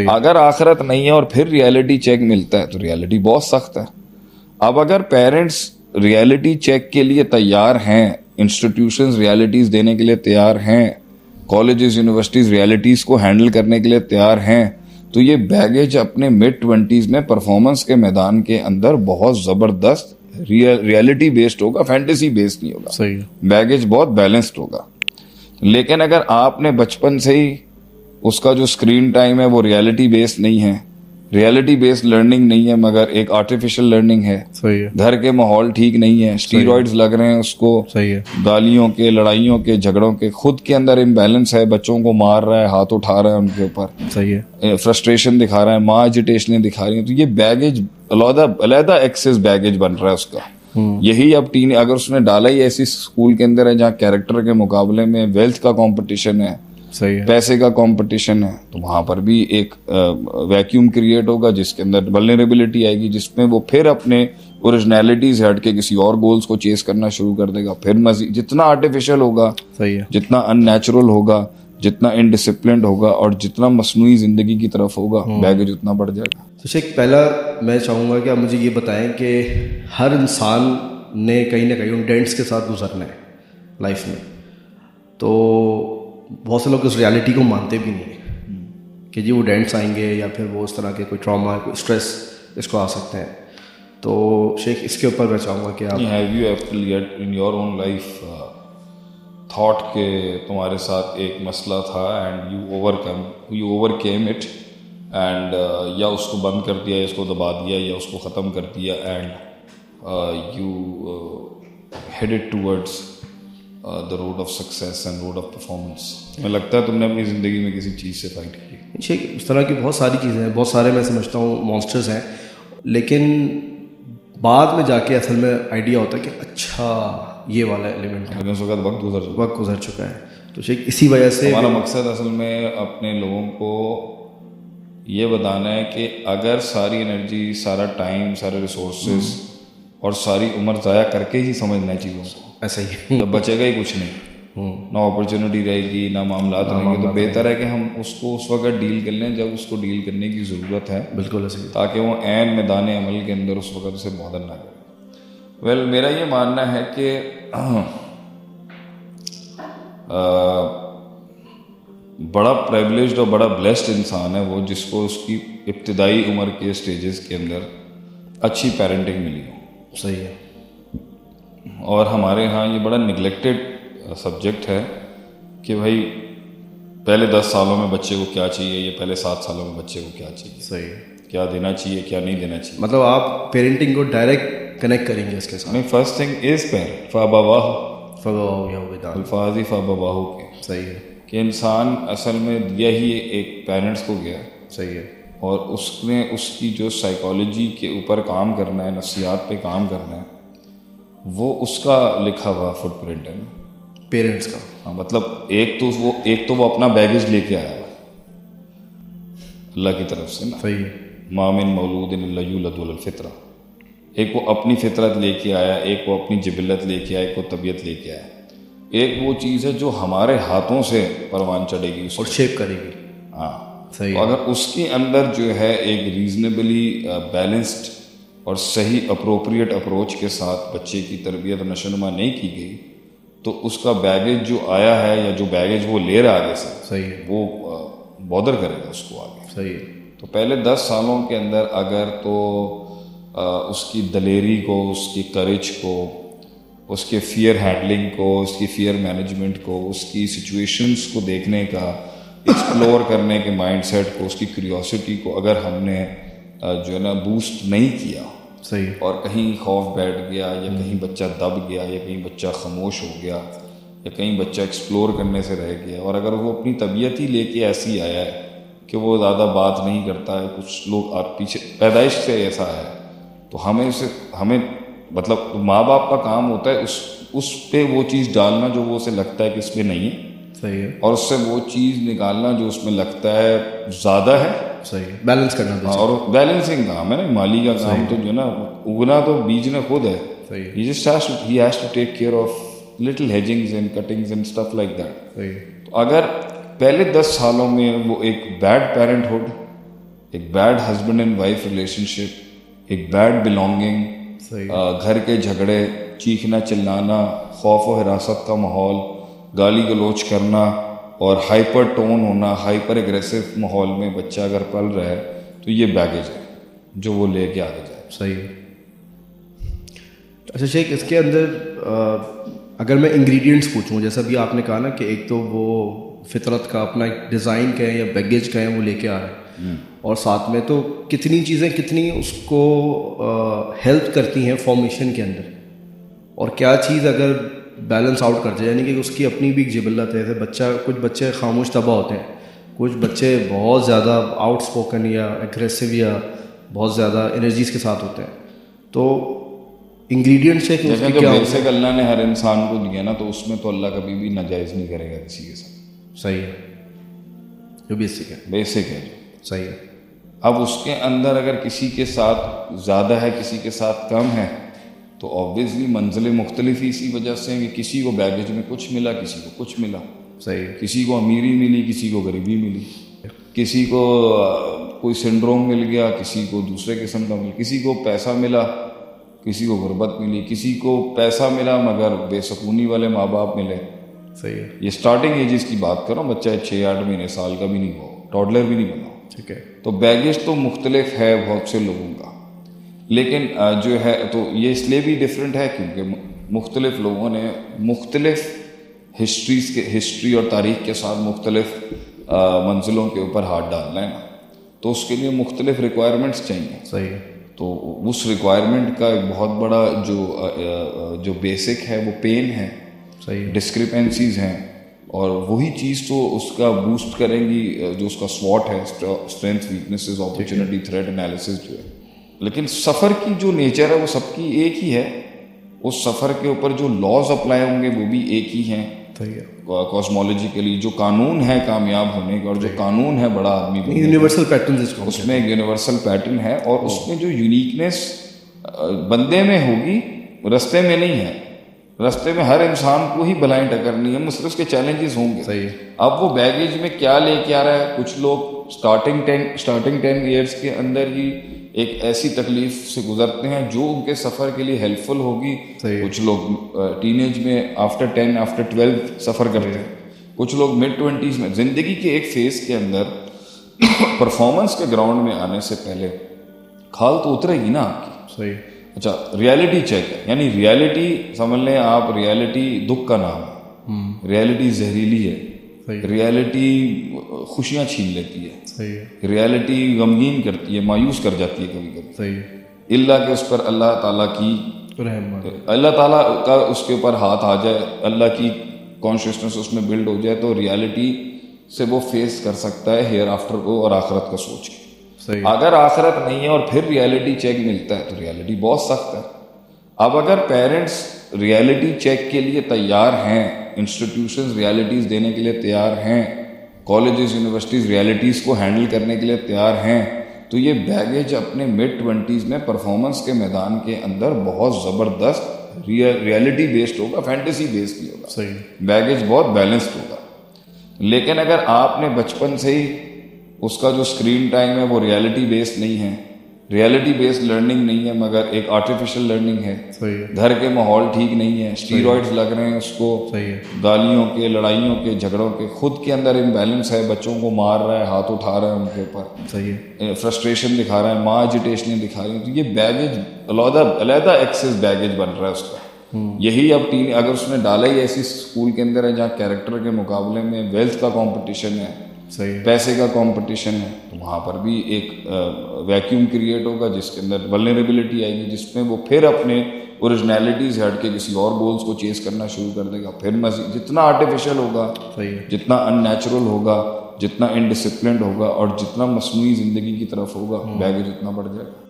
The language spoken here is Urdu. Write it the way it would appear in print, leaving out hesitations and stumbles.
اگر آخرت نہیں ہے اور پھر ریالٹی چیک ملتا ہے تو ریالٹی بہت سخت ہے. اب اگر پیرنٹس ریالٹی چیک کے لیے تیار ہیں, انسٹیٹیوشنز ریالٹیز دینے کے لیے تیار ہیں, کالجز یونیورسٹیز ریالٹیز کو ہینڈل کرنے کے لیے تیار ہیں, تو یہ بیگیج اپنے مڈ 20s میں پرفارمنس کے میدان کے اندر بہت زبردست ریالٹی بیسڈ ہوگا, فینٹیسی بیسڈ نہیں ہوگا. صحیح. بیگیج بہت بیلنسڈ ہوگا. لیکن اگر آپ نے بچپن سے ہی اس کا جو اسکرین ٹائم ہے وہ ریالٹی بیسڈ نہیں ہے, ریالٹی بیسڈ لرننگ نہیں ہے مگر ایک آرٹیفیشل لرننگ ہے, صحیح ہے, گھر کے ماحول ٹھیک نہیں ہے, اسٹیرائڈز لگ رہے ہیں اس کو, صحیح ہے, گالیوں کے, لڑائیوں کے, جھگڑوں کے, خود کے اندر امبیلنس ہے, بچوں کو مار رہا ہے, ہاتھ اٹھا رہا ہے ان کے اوپر, صحیح ہے, فرسٹریشن دکھا رہا ہے, ماں ایجیٹیشنیں دکھا رہی ہیں, تو یہ بیگیج علیحدہ ایکسس بیگیج بن رہا ہے اس کا. یہی اب اگر اس نے ڈالا ہی ایسی اسکول کے اندر ہے جہاں کیریکٹر کے مقابلے میں ویلتھ کا کمپٹیشن ہے, صحیح ہے, پیسے کا کمپٹیشن ہے, تو وہاں پر بھی ایک ویکیوم کریٹ ہوگا جس کے اندر ولنریبلٹی آئے گی, جس میں وہ پھر اپنے اوریجنیلٹی سے ہٹ کے کسی اور گولز کو چیز کرنا شروع کر دے گا. پھر مزید جتنا آرٹیفیشل ہوگا, صحیح ہے, جتنا ان نیچرل ہوگا, جتنا انڈسپلنڈ ہوگا اور جتنا مصنوعی زندگی کی طرف ہوگا, بیگیج اتنا بڑھ جائے گا. تو شیخ پہلا میں چاہوں گا کہ آپ مجھے یہ بتائیں کہ ہر انسان نے کہیں نہ کہیں ان ڈینٹس کے ساتھ گزرنا ہے لائف میں, تو بہت سے لوگ اس ریالٹی کو مانتے بھی نہیں ہیں کہ جی وہ ڈینٹس آئیں گے یا پھر وہ اس طرح کے کوئی ٹراما, کوئی اسٹریس اس کو آ سکتے ہیں. تو شیخ اس کے اوپر میں چاہوں گا کہ آپ have you actually in your own life thought کہ تمہارے ساتھ ایک مسئلہ تھا and you over came it and یا اس کو بند کر دیا, یا اس کو دبا دیا, یا اس کو ختم کر دیا, and you headed towards the road of success and road of performance. مجھے لگتا ہے تم نے اپنی زندگی میں کسی چیز سے فائٹ کی. شیخ اس طرح کی بہت ساری چیزیں ہیں, بہت سارے میں سمجھتا ہوں مانسٹرز ہیں, لیکن بعد میں جا کے اصل میں آئیڈیا ہوتا ہے کہ اچھا یہ والا ایلیمنٹ ہے, لیکن اس وقت وقت گزر چکا ہے. تو شیخ اسی وجہ سے ہمارا مقصد اصل میں اپنے لوگوں کو یہ بتانا ہے کہ اگر ساری انرجی, سارا ٹائم, سارے ریسورسز اور ساری عمر ضائع کر کے ہی سمجھنا ہے چیزوں کو, ایسا ہی تو بچے گا ہی کچھ نہیں, نہ اپرچونیٹی رہے گی, نہ معاملات رہیں گے. تو بہتر ہے کہ ہم اس کو اس وقت ڈیل کر لیں جب اس کو ڈیل کرنے کی ضرورت ہے, بالکل ایسے ہی, تاکہ وہ عین میدان عمل کے اندر اس وقت اسے بہادر نہ کرے. میرا یہ ماننا ہے کہ بڑا پریولیجڈ اور بڑا بلیسڈ انسان ہے وہ جس کو اس کی ابتدائی عمر کے سٹیجز کے اندر اچھی پیرنٹنگ ملی ہو. صحیح ہے. اور ہمارے ہاں یہ بڑا نگلیکٹڈ سبجیکٹ ہے کہ بھائی پہلے 10 سالوں میں بچے کو کیا چاہیے, یا پہلے 7 سالوں میں بچے کو کیا چاہیے, صحیح ہے, کیا دینا چاہیے, کیا نہیں دینا چاہیے. مطلب آپ پیرنٹنگ کو ڈائریکٹ کنیکٹ کریں گے اس کے ساتھ. نہیں, فرسٹ تھنگ از پیرنٹ فابواہ الفاظی فابواہ کے. صحیح ہے کہ انسان اصل میں دیا ہی ایک پیرنٹس کو گیا, صحیح ہے, اور اس نے اس کی جو سائیکالوجی کے اوپر کام کرنا ہے, نفسیات پہ کام کرنا ہے, وہ اس کا لکھا ہوا فٹ پرنٹ ہے پیرنٹس کا. ہاں, مطلب ایک تو وہ اپنا بیگیج لے کے آیا ہوا اللہ کی طرف سے نا, صحیح ہے, ما من مولود الا یولد علی الفطرہ. ایک وہ اپنی فطرت لے کے آیا, ایک وہ اپنی جبلت لے کے آیا, ایک وہ طبیعت لے کے آیا. ایک وہ چیز ہے جو ہمارے ہاتھوں سے پروان چڑھے گی اور شیپ کرے گی. ہاں, صحیح. تو اگر اس کے اندر جو ہے ایک ریزنیبلی بیلنسڈ اور صحیح اپروپریٹ اپروچ کے ساتھ بچے کی تربیت اور نشوونما نہیں کی گئی, تو اس کا بیگیج جو آیا ہے یا جو بیگیج وہ لے رہا آگے سے, صحیح ہے, وہ بودر کرے گا اس کو آگے. صحیح. تو پہلے 10 سالوں کے اندر اگر تو اس کی دلیری کو, اس کی کریج کو, اس کے فیئر ہینڈلنگ کو, اس کی فیئر مینجمنٹ کو, اس کی سچویشنز کو دیکھنے کا, ایکسپلور کرنے کے مائنڈ سیٹ کو, اس کی کیوریوسٹی کو اگر ہم نے جو ہے نا بوسٹ نہیں کیا, صحیح, اور کہیں خوف بیٹھ گیا, یا کہیں بچہ دب گیا, یا کہیں بچہ خاموش ہو گیا, یا کہیں بچہ ایکسپلور کرنے سے رہ گیا, اور اگر وہ اپنی طبیعت ہی لے کے ایسی آیا ہے کہ وہ زیادہ بات نہیں کرتا ہے, کچھ لوگ پیچھے پیدائش سے ایسا ہے, تو ہمیں مطلب ماں باپ کا کام ہوتا ہے اس پہ وہ چیز ڈالنا جو وہ اسے لگتا ہے کہ اس پہ نہیں ہے, صحیح ہے, اور اس سے وہ چیز نکالنا جو اس میں لگتا ہے زیادہ ہے. صحیح, بیلنس کرنا. اور بیلنسنگ کام ہے نا, مالی کا کام تو جو ہے نا اگنا تو بیج نے خود ہے. صحیح, he has to take care of little hedgings and cuttings and stuff like that. صحیح. تو اگر پہلے 10 سالوں میں وہ ایک بیڈ پیرنٹ ہوڈ ایک bad husband and wife relationship, ایک بیڈ بلانگنگ، گھر کے جھگڑے، چیخنا چلانا، خوف و حراست کا ماحول، گالی گلوچ کرنا اور ہائپر ٹون ہونا، ہائپر ایگریسو ماحول میں بچہ اگر پل رہا ہے تو یہ بیگیج ہے جو وہ لے کے آگے جائے. صحیح ہے. اچھا شیخ، اس کے اندر اگر میں انگریڈینٹس پوچھوں، جیسا بھی آپ نے کہا نا کہ ایک تو وہ فطرت کا اپنا ایک ڈیزائن کہیں یا بیگیج کہیں وہ لے کے آ رہے ہیں، اور ساتھ میں تو کتنی چیزیں کتنی اس کو ہیلپ کرتی ہیں فارمیشن کے اندر، اور کیا چیز اگر بیلنس آؤٹ کر جائے، یعنی کہ اس کی اپنی بھی ایک جبلت ہے. جیسے بچہ، کچھ بچے خاموش طبع ہوتے ہیں، کچھ بچے بہت زیادہ آؤٹ اسپوکن یا اگریسو یا بہت زیادہ انرجیز کے ساتھ ہوتے ہیں. تو انگریڈینٹس ہے کہ اس کی جو کیا بیسک اللہ نے ہر انسان کو دیا نا، تو اس میں تو اللہ کبھی بھی ناجائز نہیں کرے گا کسی کے ساتھ. صحیح ہے، جو بیسک ہے. بیسک ہے. صحیح ہے. اب اس کے اندر اگر کسی کے ساتھ زیادہ ہے، کسی کے ساتھ کم ہے، تو آبویسلی منزلیں مختلف ہی اسی وجہ سے ہیں کہ کسی کو بیگیج میں کچھ ملا، کسی کو کچھ ملا. صحیح ہے. کسی کو امیری ملی، کسی کو غریبی ملی، کسی کو کوئی سنڈروم مل گیا، کسی کو دوسرے قسم کا مل، کسی کو پیسہ ملا، کسی کو غربت ملی، کسی کو پیسہ ملا مگر بے سکونی والے ماں باپ ملے. صحیح ہے. یہ سٹارٹنگ ایجز کی بات کرو، بچہ 6-8 مہینے سال کا بھی نہیں ہو، ٹوڈلر بھی نہیں بنا. ٹھیک ہے. تو بیگیج تو مختلف ہے بہت سے لوگوں کا، لیکن جو ہے تو یہ اس لیے بھی ڈفرینٹ ہے کیونکہ مختلف لوگوں نے مختلف ہسٹری اور تاریخ کے ساتھ مختلف منزلوں کے اوپر ہاتھ ڈالنا ہے نا، تو اس کے لیے مختلف ریکوائرمنٹس چاہیے. صحیح ہے. تو اس ریکوائرمنٹ کا ایک بہت بڑا جو بیسک ہے وہ پین ہے، صحیح، ڈسکرپنسیز ہیں، اور وہی چیز تو اس کا بوسٹ کریں گی جو اس کا SWOT ہے، strength, weaknesses, opportunity, threat analysis جو ہے. لیکن سفر کی جو نیچر ہے وہ سب کی ایک ہی ہے، اس سفر کے اوپر جو لاز اپلائی ہوں گے وہ بھی ایک ہی ہیں. کاسمولوجیکلی جو قانون ہے کامیاب ہونے کا، اور جو قانون ہے بڑا آدمی بننے کا، یونیورسل پیٹرن اس میں ایک یونیورسل پیٹرن ہے، اور اس میں جو یونیکنیس بندے میں ہوگی رستے میں نہیں ہے. رستے میں ہر انسان کو ہی بلائیں ٹکرنی ہے، مختلف کے چیلنجز ہوں گے. صحیح. اب وہ بیگیج میں کیا لے کے آ رہا ہے، کچھ لوگ اسٹارٹنگ 10 ایئرس کے اندر ہی ایک ایسی تکلیف سے گزرتے ہیں جو ان کے سفر کے لیے ہیلپ فل ہوگی. کچھ لوگ ٹین ایج میں آفٹر 10 آفٹر 12 سفر کرتے ہیں، کچھ لوگ مڈ 20s میں. زندگی کے ایک فیز کے اندر پرفارمنس کے گراؤنڈ میں آنے سے پہلے کھال تو اترے گی نا آپ کی. صحیح. اچھا، ریالٹی چیک ہے، یعنی ریالٹی سمجھ لیں آپ، ریالٹی دکھ کا نام ہے، ریالٹی زہریلی ہے، ریالٹی خوشیاں چھین لیتی ہے، صحیح، ریالٹی غمگین کرتی ہے، مایوس کر جاتی ہے کبھی کبھی. صحیح. اللہ کہ اس پر اللہ تعالیٰ کی اللہ تعالیٰ کا اس کے اوپر ہاتھ آ جائے، اللہ کی کانشیسنس اس میں بلڈ ہو جائے، تو ریالٹی سے وہ فیس کر سکتا ہے ہیئر آفٹر کو اور آخرت کا سوچ کے. اگر آخرت نہیں ہے اور پھر ریالٹی چیک ملتا ہے تو ریالٹی بہت سخت ہے. اب اگر پیرنٹس ریالٹی چیک کے لیے تیار ہیں، انسٹیٹیوشنز ریالٹیز دینے کے لیے تیار ہیں، کالجز یونیورسٹیز ریالٹیز کو ہینڈل کرنے کے لیے تیار ہیں، تو یہ بیگیج اپنے مڈ 20s میں پرفارمنس کے میدان کے اندر بہت زبردست ریالٹی بیسڈ ہوگا، فینٹیسی بیسڈ بھی ہوگا. صحیح. بیگیج بہت بیلنسڈ ہوگا. لیکن اگر آپ نے بچپن سے ہی اس کا جو اسکرین ٹائم ہے وہ ریالٹی بیسڈ نہیں ہے، ریالٹی بیسڈ لرننگ نہیں ہے مگر ایک آرٹیفیشل لرننگ ہے، گھر کے ماحول ٹھیک نہیں ہے، اسٹیرائڈز لگ رہے ہیں اس کو، گالیوں کے، لڑائیوں کے، جھگڑوں کے، خود کے اندر امبیلنس ہے، بچوں کو مار رہا ہے، ہاتھ اٹھا رہا ہے ان کے اوپر، فرسٹریشن دکھا رہا ہے، ماں ایجیٹیشنیں دکھا رہی ہیں، تو یہ بیگیج علیحدہ ایکسس بیگیج بن رہا ہے اس کا. یہی اب اگر اس نے ڈالا ہی ایسی اسکول کے اندر ہے جہاں کیریکٹر کے مقابلے میں ویلتھ کا کمپٹیشن ہے، پیسے کا کمپٹیشن ہے، تو وہاں پر بھی ایک ویکیوم کریٹ ہوگا جس کے اندر ولنریبلٹی آئے گی، جس میں وہ پھر اپنے اوریجنیلٹی سے ہٹ کے کسی اور گولز کو چیز کرنا شروع کر دے گا. پھر مزید جتنا آرٹیفیشل ہوگا، جتنا ان نیچرل ہوگا، جتنا انڈسپلنڈ ہوگا، اور جتنا مصنوعی زندگی کی طرف ہوگا، بیگیج اتنا بڑھ جائے گا.